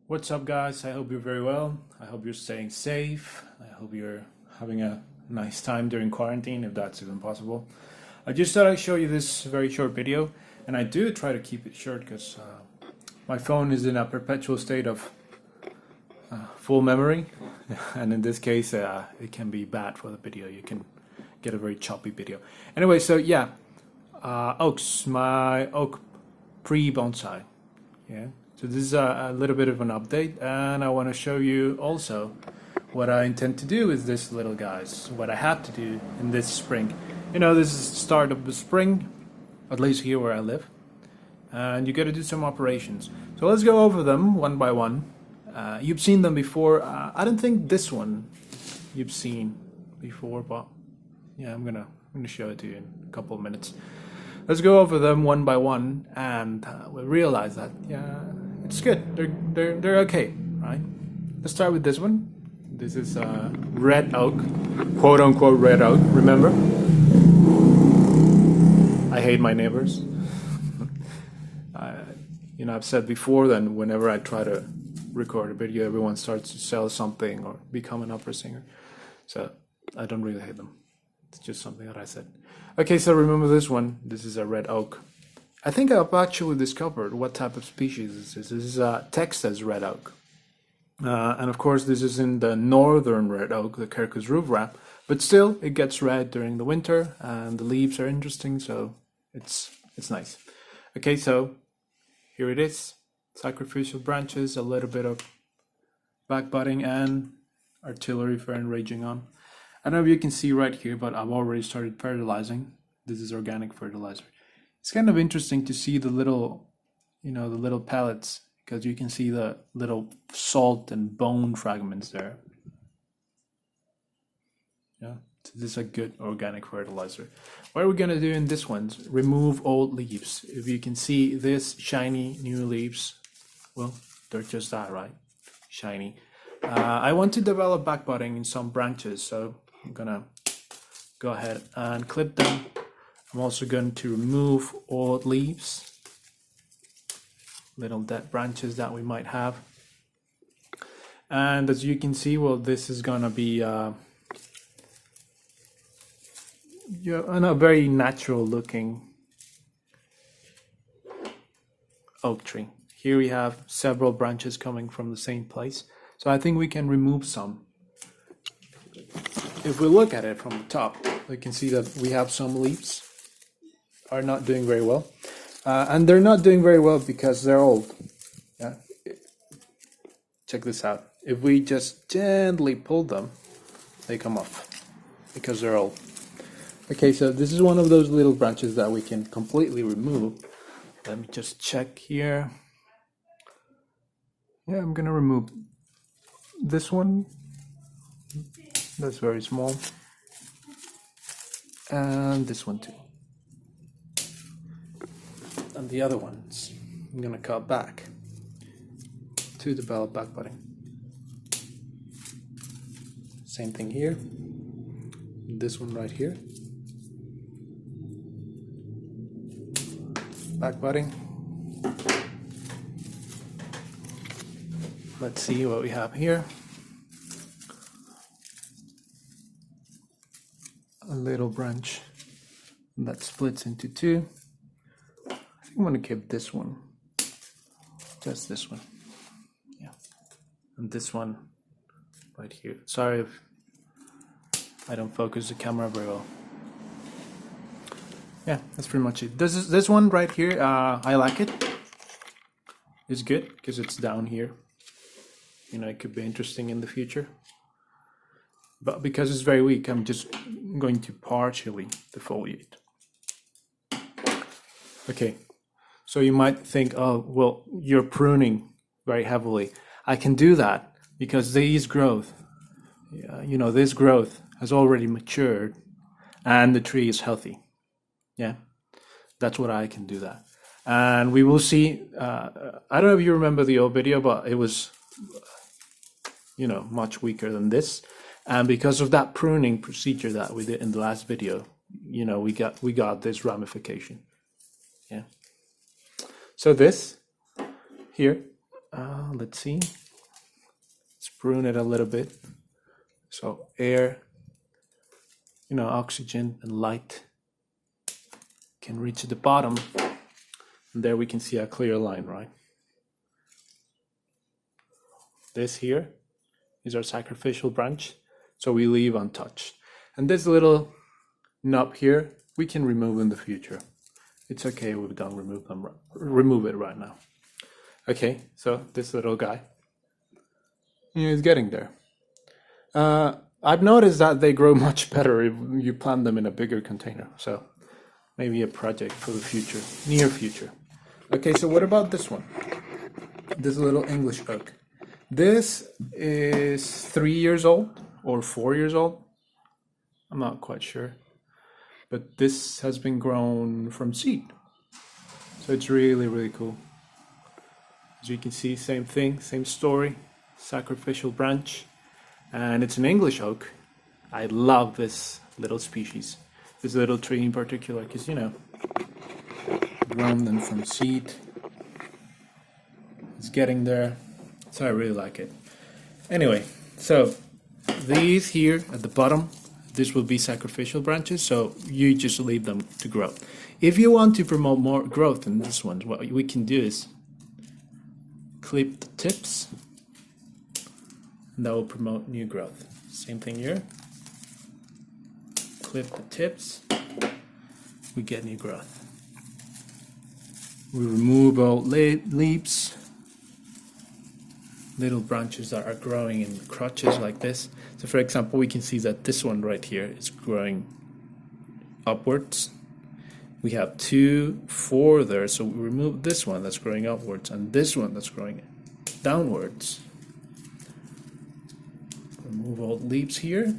What's up, guys? I hope you're very well. I hope you're staying safe. I hope you're having a nice time during quarantine, if that's even possible. I just thought I'd show you this very short video, and I do try to keep it short because my phone is in a perpetual state of full memory, and in this case, it can be bad for the video. You can get a very choppy video. Anyway, so yeah, oaks, my oak Pre Bonsai. Yeah. So this is a little bit of an update, and I want to show you also what I intend to do with this little guys, what I have to do in this spring. You know, this is the start of the spring, at least here where I live, and you got to do some operations. So let's go over them one by one. You've seen them before. I don't think this one you've seen before, but yeah, I'm gonna show it to you in a couple of minutes. Let's go over them one by one, and we'll realize that it's good. They're okay, right? Let's start with this one. This is red oak, quote unquote red oak. Remember, I hate my neighbors. I've said before that whenever I try to record a video, everyone starts to sell something or become an opera singer. So I don't really hate them. It's just something that I said. Okay, so remember this one. This is a red oak. I think I've actually discovered what type of species this is. This is Texas red oak. And of course, this is in the northern red oak, the Quercus rubra. But still, it gets red during the winter, and the leaves are interesting, so it's nice. Okay, so here it is. Sacrificial branches, a little bit of back budding, and artillery fern raging on. I don't know if you can see right here, but I've already started fertilizing. This is organic fertilizer. It's kind of interesting to see the little, the little pellets, because you can see the little salt and bone fragments there. Yeah, so this is a good organic fertilizer. What are we gonna do in this one? Remove old leaves. If you can see this shiny new leaves, well, they're just that, right? Shiny. I want to develop back budding in some branches, so I'm gonna go ahead and clip them. I'm also going to remove old leaves, little dead branches that we might have. And as you can see, well, this is gonna be a very natural looking oak tree. Here we have several branches coming from the same place. So I think we can remove some. If we look at it from the top, we can see that we have some leaves are not doing very well. And they're not doing very well because they're old. Yeah. Check this out. If we just gently pull them, they come off because they're old. Okay, so this is one of those little branches that we can completely remove. Let me just check here. Yeah, I'm gonna remove this one. That's very small. And this one too. And the other ones I'm gonna cut back to develop back budding. Same thing here. This one right here. Back budding. Let's see what we have here. A little branch that splits into two. I think I'm going to keep this one. Just this one. Yeah. And this one right here. Sorry if I don't focus the camera very well. Yeah, that's pretty much it. This one right here, I like it. It's good because it's down here. It could be interesting in the future. But because it's very weak, I'm just going to partially defoliate. Okay, so you might think, oh, well, you're pruning very heavily. I can do that because this growth has already matured and the tree is healthy. Yeah, that's what I can do that. And we will see, I don't know if you remember the old video, but it was, much weaker than this. And because of that pruning procedure that we did in the last video, we got this ramification. Yeah. So this here, Let's see. Let's prune it a little bit. So air, oxygen and light can reach the bottom. And there we can see a clear line, right? This here is our sacrificial branch, so we leave untouched. And this little knob here, we can remove in the future. It's okay if we don't remove it right now. Okay, so this little guy, is getting there. I've noticed that they grow much better if you plant them in a bigger container. So maybe a project for the future, near future. Okay, so what about this one? This little English oak. This is 3 years old or 4 years old. I'm not quite sure. But this has been grown from seed. So it's really, really cool. As you can see, same thing, same story, sacrificial branch. And it's an English oak. I love this little species, this little tree in particular, because, grown them from seed. It's getting there, so I really like it. Anyway, so these here at the bottom, this will be sacrificial branches, so you just leave them to grow. If you want to promote more growth in this one, what we can do is clip the tips, and that will promote new growth. Same thing here. Clip the tips, we get new growth. We remove all leaves, little branches that are growing in crotches like this. So for example, we can see that this one right here is growing upwards. We have 2, 4 there, so we remove this one that's growing upwards and this one that's growing downwards. Remove all leaves here.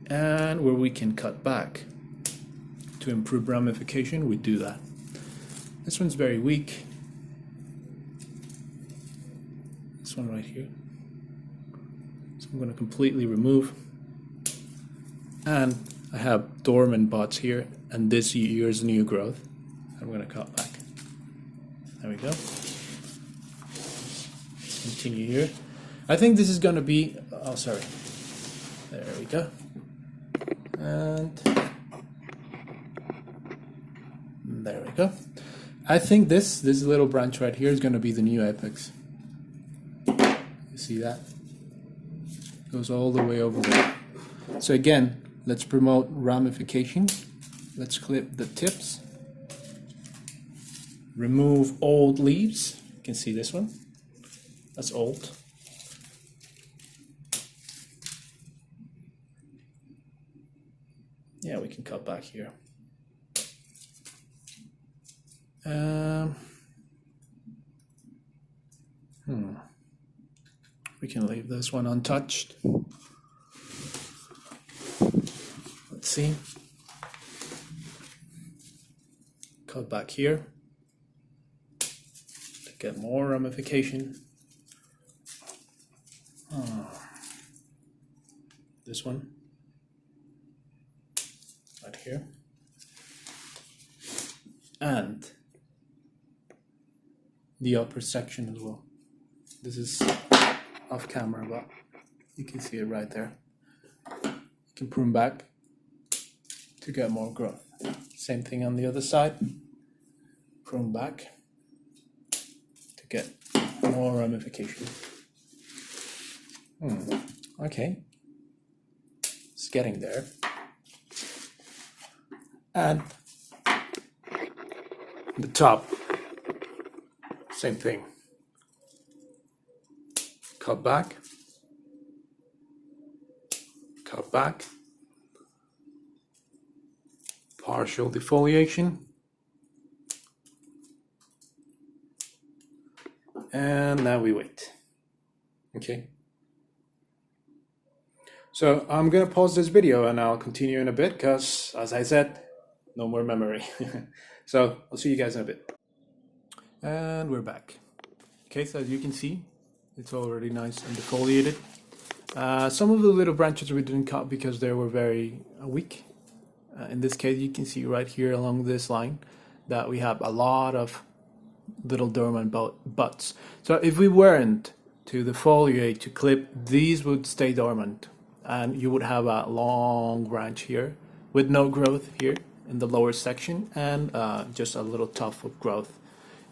And where we can cut back to improve ramification, we do that. This one's very weak. This one right here. So I'm going to completely remove. And I have dormant buds here, and this year's new growth. I'm going to cut back. There we go. Continue here. I think this is going to be, oh sorry. There we go. And there we go. I think this little branch right here is going to be the new apex. You see that? Goes all the way over there. So again, let's promote ramification. Let's clip the tips. Remove old leaves. You can see this one. That's old. Yeah, we can cut back here. We can leave this one untouched. Let's see. Cut back here to get more ramification. This one right here, and the upper section as well. This is off camera, but you can see it right there. You can prune back to get more growth. Same thing on the other side. Prune back to get more ramification. Okay, it's getting there. And the top, same thing. Cut back, partial defoliation, and now we wait. Okay. So I'm gonna pause this video and I'll continue in a bit because, as I said, no more memory. So I'll see you guys in a bit. And we're back. Okay, so as you can see, it's already nice and defoliated. Some of the little branches we didn't cut because they were very weak. In this case, you can see right here along this line that we have a lot of little dormant buds. So if we weren't to defoliate, to clip, these would stay dormant, and you would have a long branch here with no growth here in the lower section, and just a little tuft of growth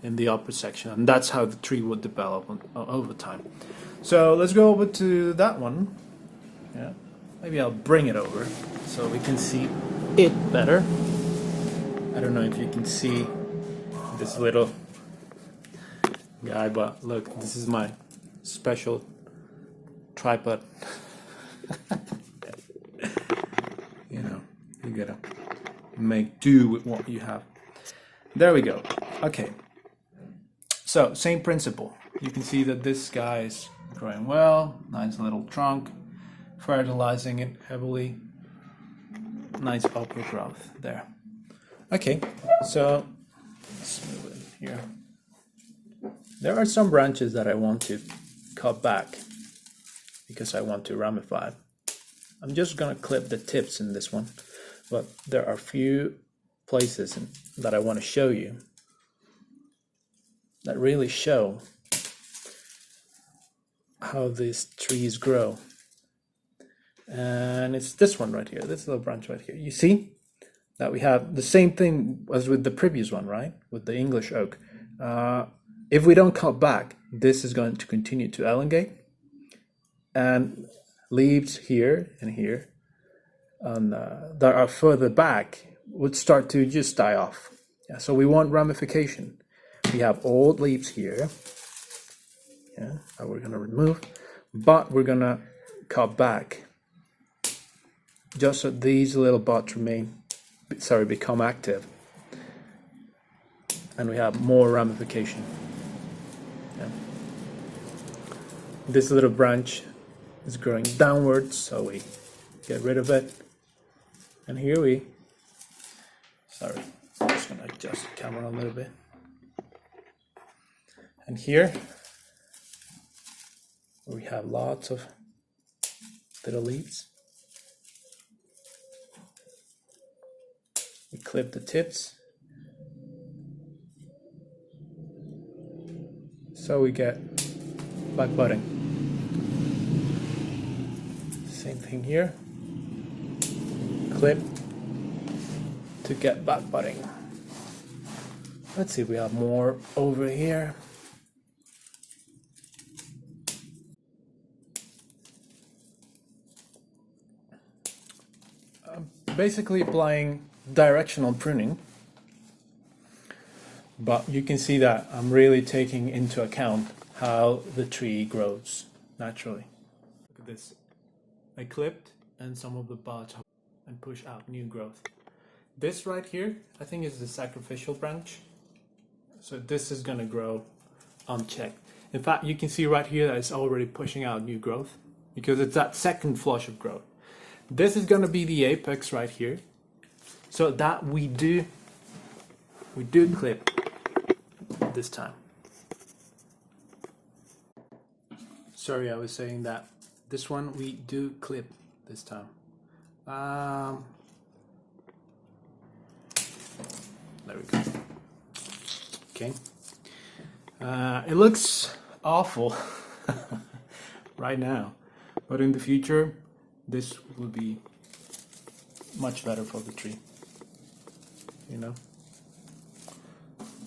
in the upper section, and that's how the tree would develop over time. So let's go over to that one. Yeah, maybe I'll bring it over so we can see it better. I don't know if you can see this little guy, but look, this is my special tripod. You know, you gotta make do with what you have. There we go. Okay, so same principle. You can see that this guy is growing well, nice little trunk, fertilizing it heavily, nice upper growth there. Okay, so let's move in here. There are some branches that I want to cut back because I want to ramify. I'm just gonna clip the tips in this one, but there are a few places that I want to show you that really show how these trees grow. And it's this one right here, this little branch right here. You see that we have the same thing as with the previous one, right? With the English oak. If we don't cut back, this is going to continue to elongate, and leaves here and here and that are further back would start to just die off. Yeah, so we want ramification. We have old leaves here, yeah, that we're gonna remove, but we're gonna cut back just so these little buds become active, and we have more ramification. Yeah. This little branch is growing downwards, so we get rid of it. And here we, sorry, I'm just gonna adjust the camera a little bit. And here we have lots of little leaves. We clip the tips so we get back budding. Same thing here. Clip to get back budding. Let's see if we have more over here. Basically applying directional pruning, but you can see that I'm really taking into account how the tree grows naturally. Look at this. I clipped and some of the buds and push out new growth. This right here, I think is the sacrificial branch. So this is gonna grow unchecked. In fact, you can see right here that it's already pushing out new growth because it's that second flush of growth. This is gonna be the apex right here. So that we do clip this time. Sorry, I was saying that this one we do clip this time. There we go. Okay. It looks awful right now, but in the future, this will be much better for the tree. You know?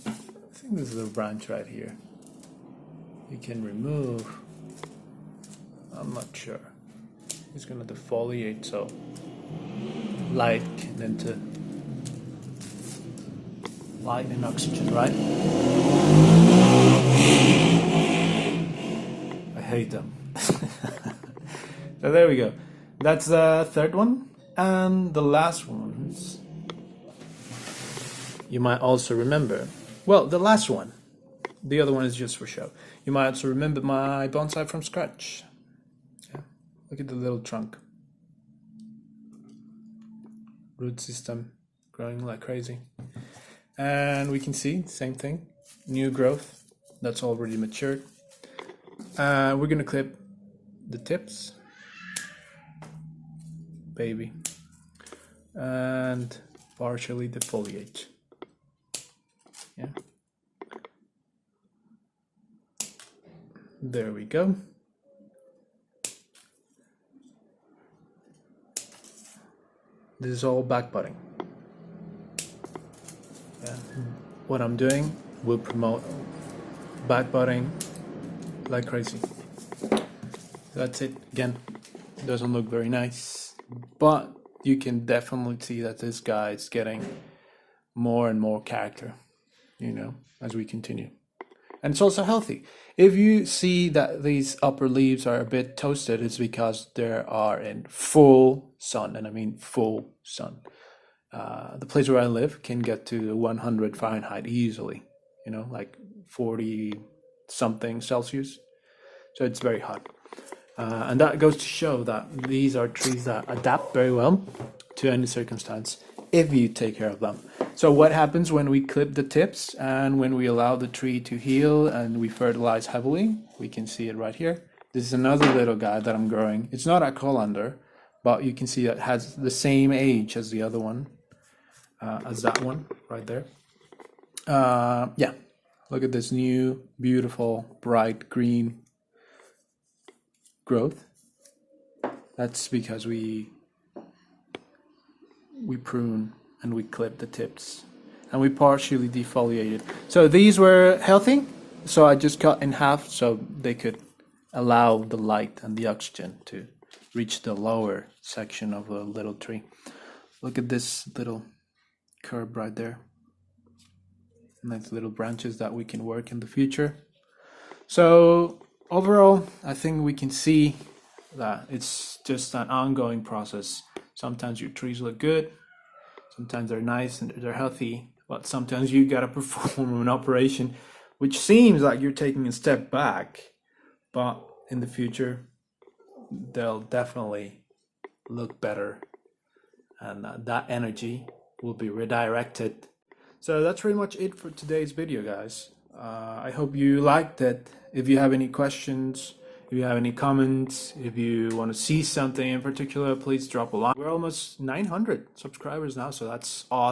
I think this is a branch right here. You can remove. I'm not sure. It's gonna defoliate, so light can enter. Light and oxygen, right? I hate them. So there we go. That's the third one. And the last ones you might also remember. Well, the last one. The other one is just for show. You might also remember my bonsai from scratch. Yeah. Look at the little trunk. Root system growing like crazy. And we can see, same thing. New growth. That's already matured. We're going to clip the tips. Baby. And partially defoliate. There we go. This is all backbutting. Yeah. What I'm doing will promote backbutting like crazy. That's it. Again, it doesn't look very nice, but you can definitely see that this guy is getting more and more character, as we continue. And it's also healthy. If you see that these upper leaves are a bit toasted, it's because they are in full sun, and I mean full sun. The place where I live can get to 100 Fahrenheit easily, like 40 something Celsius. So it's very hot. And that goes to show that these are trees that adapt very well to any circumstance if you take care of them. So what happens when we clip the tips and when we allow the tree to heal and we fertilize heavily? We can see it right here. This is another little guy that I'm growing. It's not a colander, but you can see that it has the same age as the other one, as that one right there. Yeah, look at this new, beautiful, bright green growth. That's because we prune and we clip the tips and we partially defoliated. So these were healthy, so I just cut in half so they could allow the light and the oxygen to reach the lower section of the little tree. Look at this little curb right there. Nice little branches that we can work in the future. So overall, I think we can see that it's just an ongoing process. Sometimes your trees look good, sometimes they're nice and they're healthy, but sometimes you gotta perform an operation which seems like you're taking a step back, but in the future they'll definitely look better, and that energy will be redirected. So that's pretty much it for today's video, guys. I hope you liked it. If you have any questions, if you have any comments, if you want to see something in particular, please drop a line. We're almost 900 subscribers now, so that's awesome.